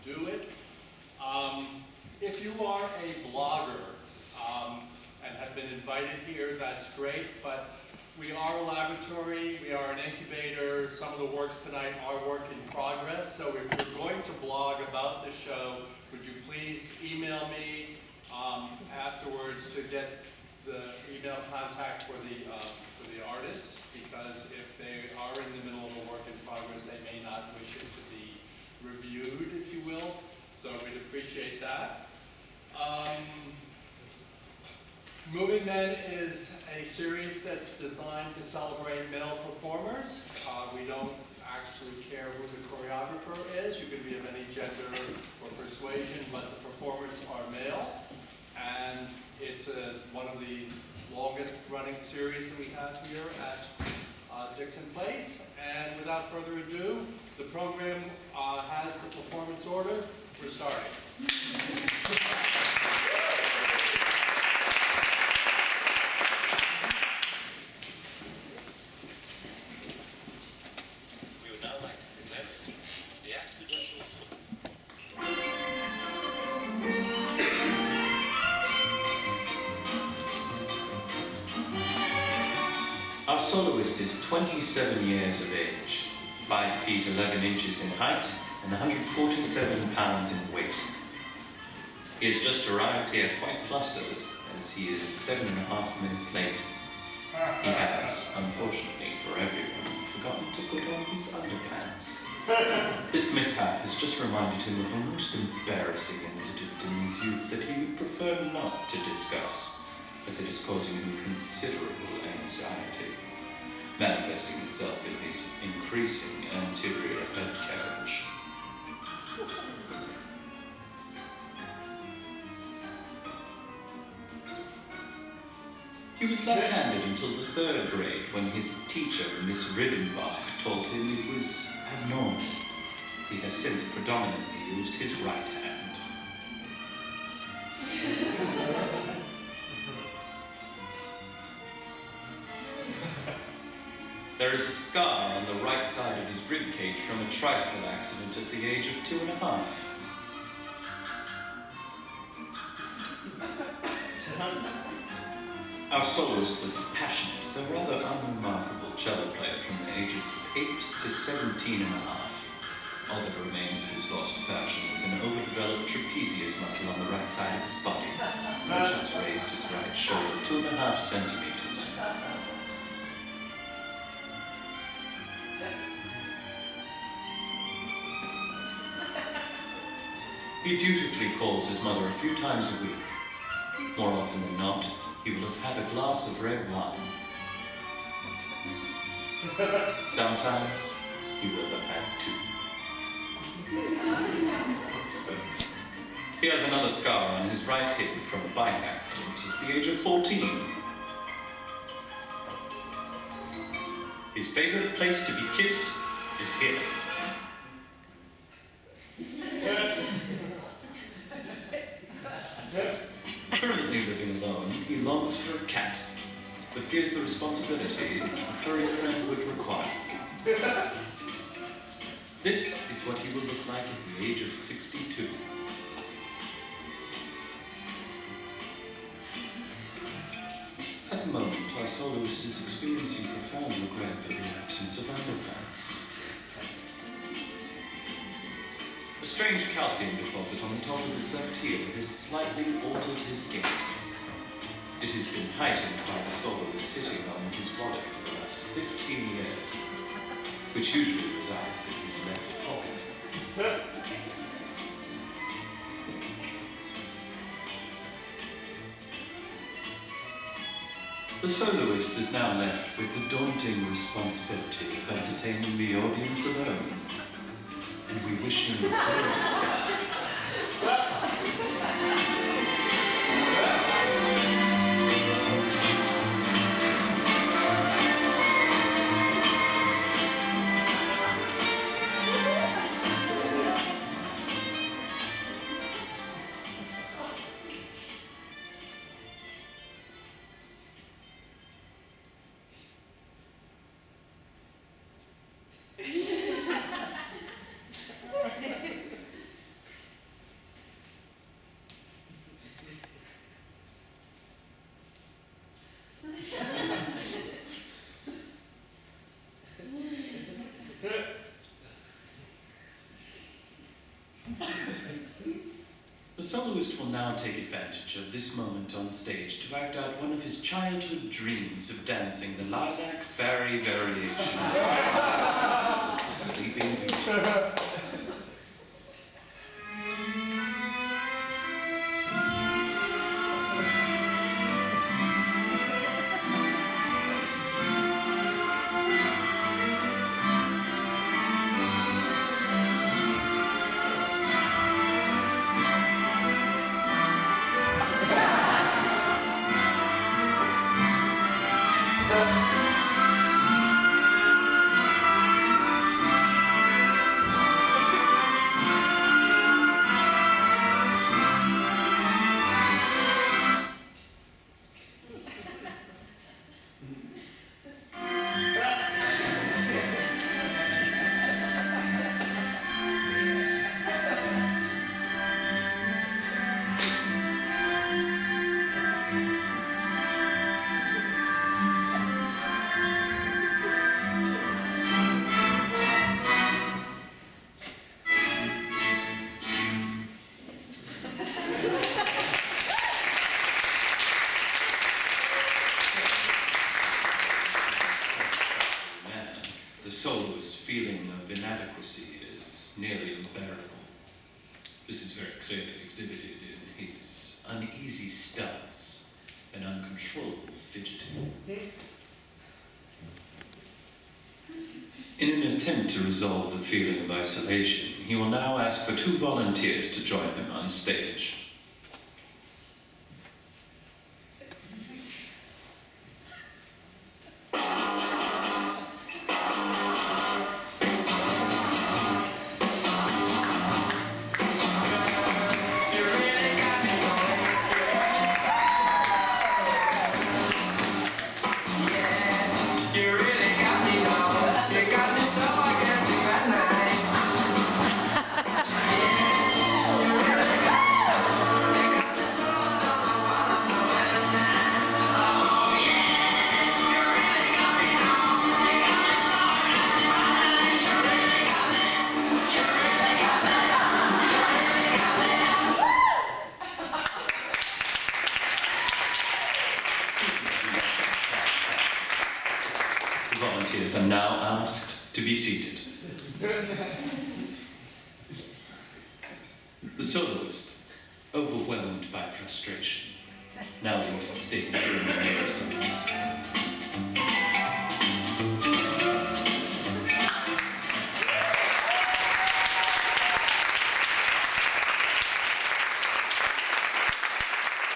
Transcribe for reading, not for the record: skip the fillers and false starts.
do it. If you are a blogger and have been invited here, that's great, but we are a laboratory, we are an incubator. Some of the works tonight are work in progress, so if you're going to blog about the show, would you please email me afterwards to get the email contact for the artists, because if they are in the middle of a work in progress, they may not wish it to be reviewed, if you will. So we'd appreciate that. Moving Men is a series that's designed to celebrate male performers. We don't actually care who the choreographer is. You can be of any gender or persuasion, but the performers are male. And it's one of the longest running series that we have here at Dixon Place. And without further ado, the program has the performance order. We're starting. We would now like to present The Accidental Soul. Our soloist is 27 years of age, 5 feet 11 inches in height, and 147 pounds in weight. He has just arrived here quite flustered, as he is 7.5 minutes late. He has, unfortunately for everyone, forgotten to put on his underpants. This mishap has just reminded him of a most embarrassing incident in his youth that he would prefer not to discuss, as it is causing him considerable anxiety, manifesting itself in his increasing anterior head carriage. He was left-handed until the 3rd grade, when his teacher, Miss Ribbenbach, told him it was abnormal. He has since predominantly used his right hand. There is a scar on the right side of his ribcage from a tricycle accident at the age of 2.5. Our soloist was a passionate, though rather unremarkable cello player from the ages of 8 to 17.5. All that remains of his lost passion is an overdeveloped trapezius muscle on the right side of his body, which has raised his right shoulder 2.5 centimeters. He dutifully calls his mother a few times a week. More often than not, he will have had a glass of red wine. Sometimes he will have had 2. He has another scar on his right hip from a bike accident at the age of 14. His favorite place to be kissed is here. Currently living alone, he longs for a cat, but fears the responsibility a furry friend would require. This is what he will look like at the age of 62. At the moment, our soloist is experiencing profound regret for the absence of underpants. A strange calcium deposit on the top of his left heel has slightly altered his gait. It has been heightened by the soloist sitting on his wallet for the last 15 years, which usually resides in his left pocket. The soloist is now left with the daunting responsibility of entertaining the audience alone. And we wish him the very best. soloist will now take advantage of this moment on stage to act out one of his childhood dreams of dancing the Lilac Fairy variation. The Sleeping Beauty. The soloist's feeling of inadequacy is nearly unbearable. This is very clearly exhibited in his uneasy stance and uncontrollable fidgeting. In an attempt to resolve the feeling of isolation, he will now ask for 2 volunteers to join him on stage. Volunteers are now asked to be seated. The soloist, overwhelmed by frustration, now leaves the stage for a minute of silence.